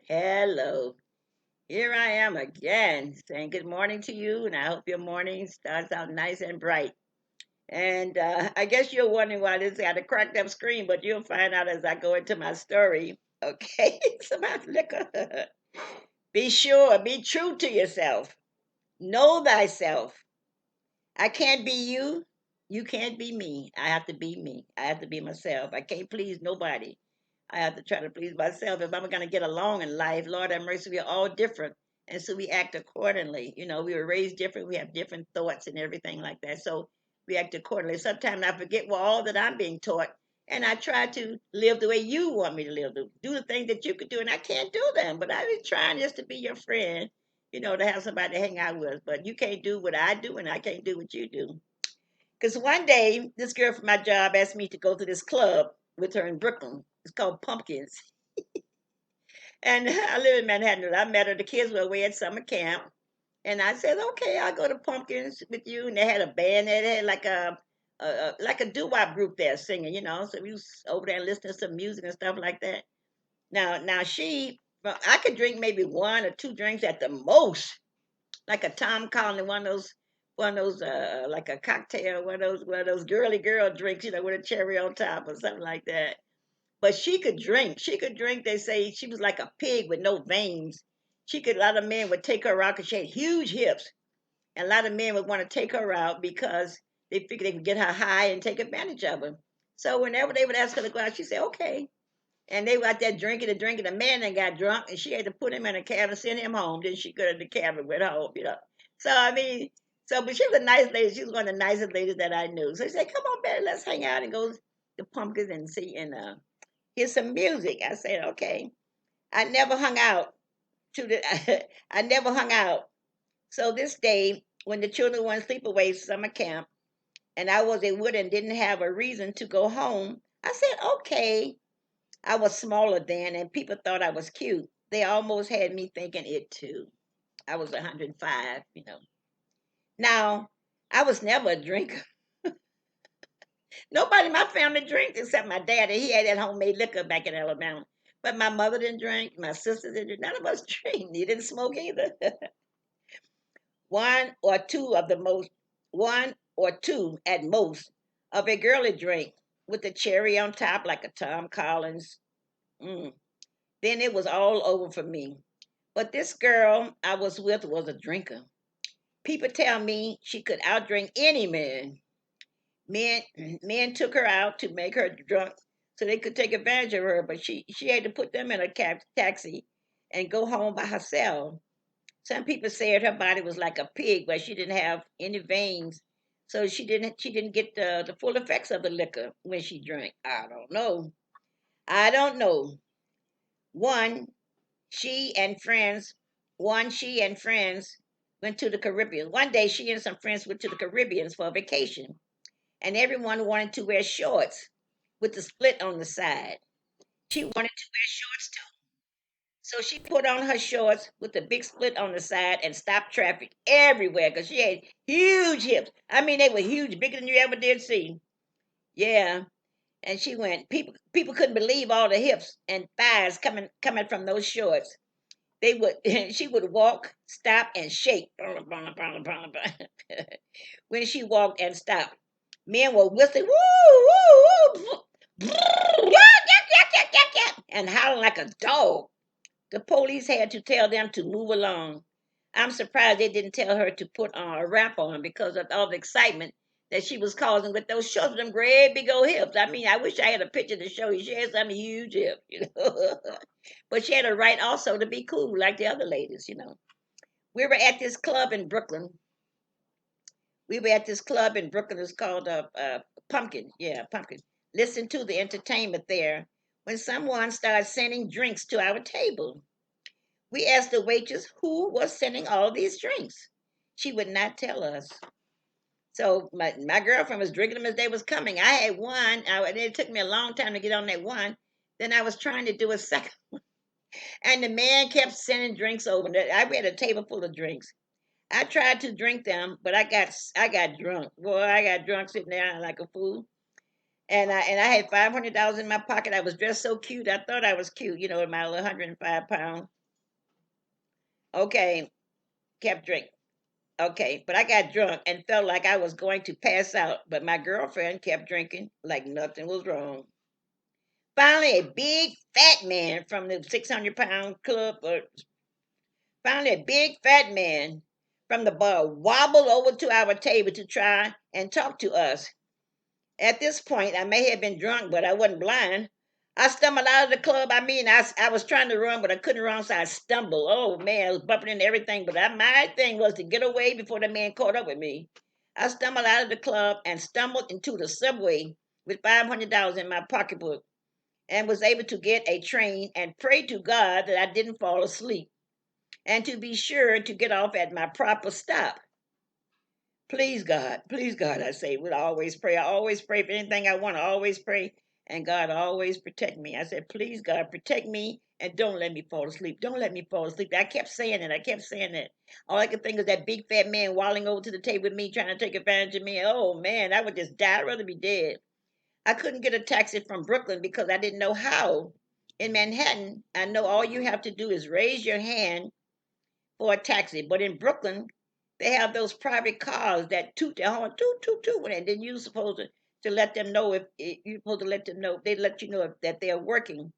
Hello. Here I am again saying good morning to you, and I hope your morning starts out nice and bright. And I guess you're wondering why this got a cracked up screen, but you'll find out as I go into my story. Okay, somebody look. Be sure, be true to yourself. Know thyself. I can't be you. You can't be me. I have to be me. I have to be myself. I can't please nobody. I have to try to please myself. If I'm going to get along in life, Lord have mercy, we are all different. And so we act accordingly. You know, we were raised different. We have different thoughts and everything like that. So we act accordingly. Sometimes I forget well, all that I'm being taught. And I try to live the way you want me to live, do the things that you could do. And I can't do them. But I be trying just to be your friend, to have somebody to hang out with. But you can't do what I do, and I can't do what you do. Because one day, this girl from my job asked me to go to this club with her in Brooklyn. It's called Pumpkins. And I live in Manhattan. I met her. The kids were away at summer camp. And I said, okay, I'll go to Pumpkins with you. And they had a band there. They had like a doo-wop group there singing, So we was over there listening to some music and stuff like that. Now well, I could drink maybe one or two drinks at the most, like a Tom Collins, one of those like a cocktail, one of those girly girl drinks, with a cherry on top or something like that. But she could drink. She could drink. They say she was like a pig with no veins. She could. A lot of men would take her out because she had huge hips, and a lot of men would want to take her out because they figured they could get her high and take advantage of her. So whenever they would ask her to go out, she said okay. And they were out there drinking and drinking. The man then got drunk, and she had to put him in a cab and send him home. Then she got in the cab and went home. So I mean, but she was a nice lady. She was one of the nicest ladies that I knew. So she said, "Come on, Betty, let's hang out and go to Pumpkins and see and hear some music." I said, "Okay." I never hung out to the. I never hung out. So this day, when the children went sleepaway summer camp, and I was at Wood and didn't have a reason to go home, I said, "Okay." I was smaller then, and people thought I was cute. They almost had me thinking it too. I was 105. Now, I was never a drinker. Nobody in my family drinks except my dad, and he had that homemade liquor back in Alabama. But my mother didn't drink, my sisters didn't drink, none of us drank. You didn't smoke either. one or two of the most, one or two at most of a girly drink with the cherry on top, like a Tom Collins. Mm. Then it was all over for me. But this girl I was with was a drinker. People tell me she could outdrink any man. Men men took her out to make her drunk so they could take advantage of her, but she had to put them in a taxi and go home by herself. Some people said her body was like a pig, but she didn't have any veins, so she didn't get the full effects of the liquor when she drank. I don't know. I don't know. One she and friends, she and friends went to the Caribbean. One day, she and some friends went to the Caribbean for a vacation, and everyone wanted to wear shorts with the split on the side. She wanted to wear shorts too. So she put on her shorts with the big split on the side and stopped traffic everywhere because she had huge hips. I mean, they were huge, bigger than you ever did see. Yeah. And she went, people couldn't believe all the hips and thighs coming from those shorts. They would she would walk, stop, and shake when she walked and stopped. Men were whistling, woo, woo, woo, and howling like a dog. The police had to tell them to move along. I'm surprised they didn't tell her to put on a wrap on because of all the excitement that she was causing with those shorts with them great big old hips. I mean, I wish I had a picture to show you. She had some huge hips. But she had a right also to be cool like the other ladies. We were at this club in Brooklyn. We were at this club in Brooklyn. It's called Pumpkin. Yeah, Pumpkin. Listen to the entertainment there when someone started sending drinks to our table. We asked the waitress who was sending all these drinks. She would not tell us. So my girlfriend was drinking them as they was coming. I had one. It took me a long time to get on that one. Then I was trying to do a second, and the man kept sending drinks over. I had a table full of drinks. I tried to drink them, but I got drunk. Boy, I got drunk sitting there like a fool. And I had $500 in my pocket. I was dressed so cute. I thought I was cute, in my little 105 pounds. Okay, kept drinking. Okay, but I got drunk and felt like I was going to pass out. But my girlfriend kept drinking like nothing was wrong. Finally, a big fat man from the 600-pound club, finally, a big fat man from the bar wobbled over to our table to try and talk to us. At this point, I may have been drunk, but I wasn't blind. I stumbled out of the club. I was trying to run, but I couldn't run, so I stumbled. Oh man, I was bumping into everything. But my thing was to get away before the man caught up with me. I stumbled out of the club and stumbled into the subway with $500 in my pocketbook and was able to get a train and pray to God that I didn't fall asleep and to be sure to get off at my proper stop. Please God, I say, would always pray. I always pray for anything I want. I always pray, and God always protect me. I said, please God, protect me and don't let me fall asleep. Don't let me fall asleep. I kept saying it. I kept saying it. All I could think was that big fat man walling over to the table with me, trying to take advantage of me. Oh man, I would just die. I'd rather be dead. I couldn't get a taxi from Brooklyn because I didn't know how. In Manhattan, I know all you have to do is raise your hand for a taxi. But in Brooklyn, they have those private cars that toot their horn, toot, toot, toot. And then you're supposed to let them know if you're supposed to let them know, they let you know that they're working.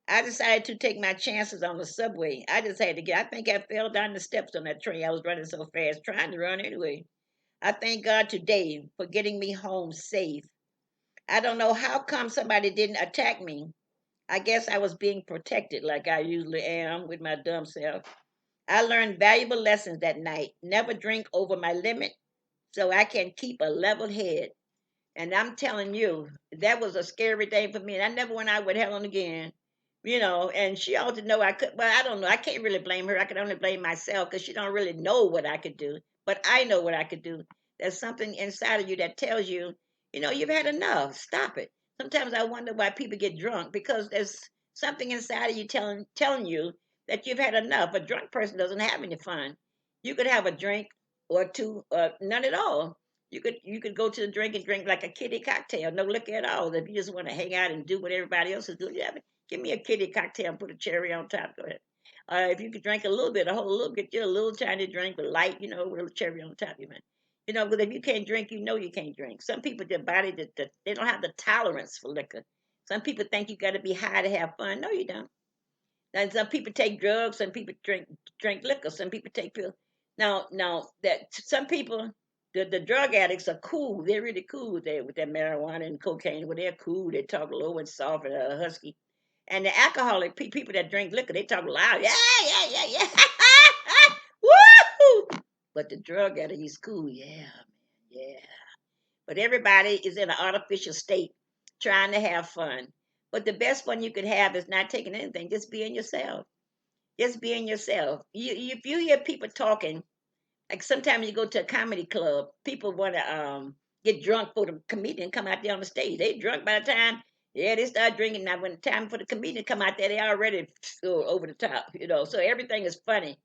I decided to take my chances on the subway. I just had to get, I think I fell down the steps on that train. I was running so fast, trying to run anyway. I thank God today for getting me home safe. I don't know how come somebody didn't attack me. I guess I was being protected like I usually am with my dumb self. I learned valuable lessons that night. Never drink over my limit so I can keep a level head. And I'm telling you, that was a scary thing for me. And I never went out with Helen again. And she ought to know I could, but I don't know. I can't really blame her. I can only blame myself because she don't really know what I could do. But I know what I could do. There's something inside of you that tells you, you've had enough. Stop it. Sometimes I wonder why people get drunk because there's something inside of you telling you that you've had enough. A drunk person doesn't have any fun. You could have a drink or two, none at all. You could go to the drink and drink like a kiddie cocktail, no liquor at all. If you just want to hang out and do what everybody else is doing, yeah, give me a kiddie cocktail and put a cherry on top. Go ahead. If you could drink a little bit, a whole little, get you a little tiny drink, but light, with a cherry on top, you man. Because if you can't drink, you can't drink. Some people, their body, they don't have the tolerance for liquor. Some people think you got to be high to have fun. No, you don't. And some people take drugs, some people drink liquor, some people take pills. Now that some people, the drug addicts are cool. They're really cool with their marijuana and cocaine. Well, they're cool. They talk low and soft and husky. And the alcoholic people that drink liquor, they talk loud. Yeah, yeah, yeah, yeah. Woo! But the drug addict, he's cool. Yeah, man. Yeah. But everybody is in an artificial state trying to have fun. But the best fun you could have is not taking anything, just being yourself. Just being yourself. If you hear people talking, like sometimes you go to a comedy club, people want to get drunk for the comedian come out there on the stage. They drunk by the time, yeah, they start drinking. Now, when the time for the comedian come out there, they already over the top. So everything is funny.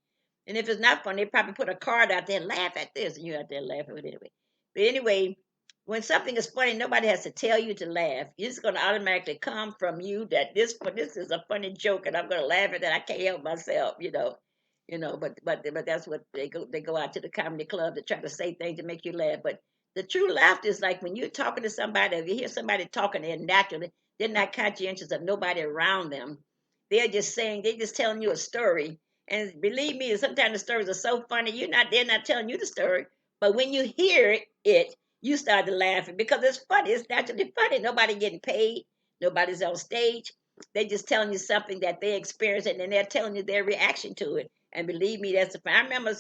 And if it's not funny, they probably put a card out there and laugh at this, and you're out there laughing with it anyway. But anyway, when something is funny, nobody has to tell you to laugh. It's going to automatically come from you that this is a funny joke, and I'm going to laugh at that. I can't help myself. But that's what they go out to the comedy club to try to say things to make you laugh. But the true laughter is like when you're talking to somebody, if you hear somebody talking, they're not conscientious of nobody around them. They're just telling you a story. And believe me, sometimes the stories are so funny, they're not telling you the story. But when you hear it, you start to laughing because it's funny. It's naturally funny. Nobody getting paid. Nobody's on stage. They just telling you something that they experienced, and then they're telling you their reaction to it. And believe me, that's the fun. I remember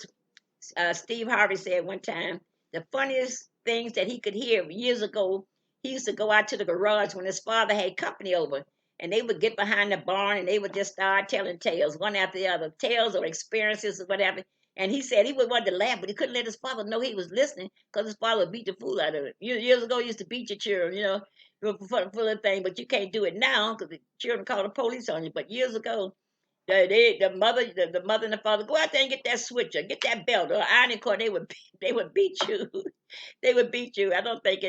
Steve Harvey said one time the funniest things that he could hear years ago. He used to go out to the garage when his father had company over, and they would get behind the barn and they would just start telling tales, one after the other, tales or experiences or whatever. And he said he would want to laugh, but he couldn't let his father know he was listening because his father would beat the fool out of it. Years ago, he used to beat your children, for the thing, but you can't do it now because the children call the police on you. But years ago, the mother and the father go out there and get that switcher, get that belt or ironing cord. They would beat you. They would beat you. I don't think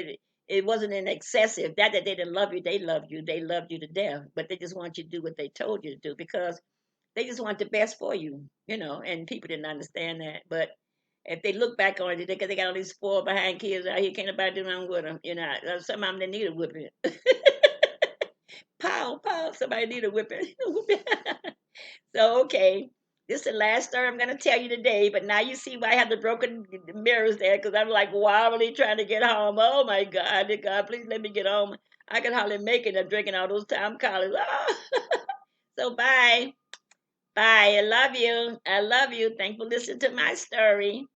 It wasn't an excessive that they didn't love you. They loved you. They loved you to death. But they just want you to do what they told you to do because they just want the best for you, and people didn't understand that. But if they look back on it, because they got all these spoiled behind kids out here, can't nobody do nothing with them. Some of them they need a whipping. Pow, pow, somebody need a whipping. So, okay. This is the last story I'm going to tell you today, but now you see why I have the broken mirrors there because I'm like wobbly trying to get home. Oh my God, God, please let me get home. I can hardly make it. I'm drinking all those time collars. Oh. So, bye. Bye. I love you. I love you. Thanks for listening to my story.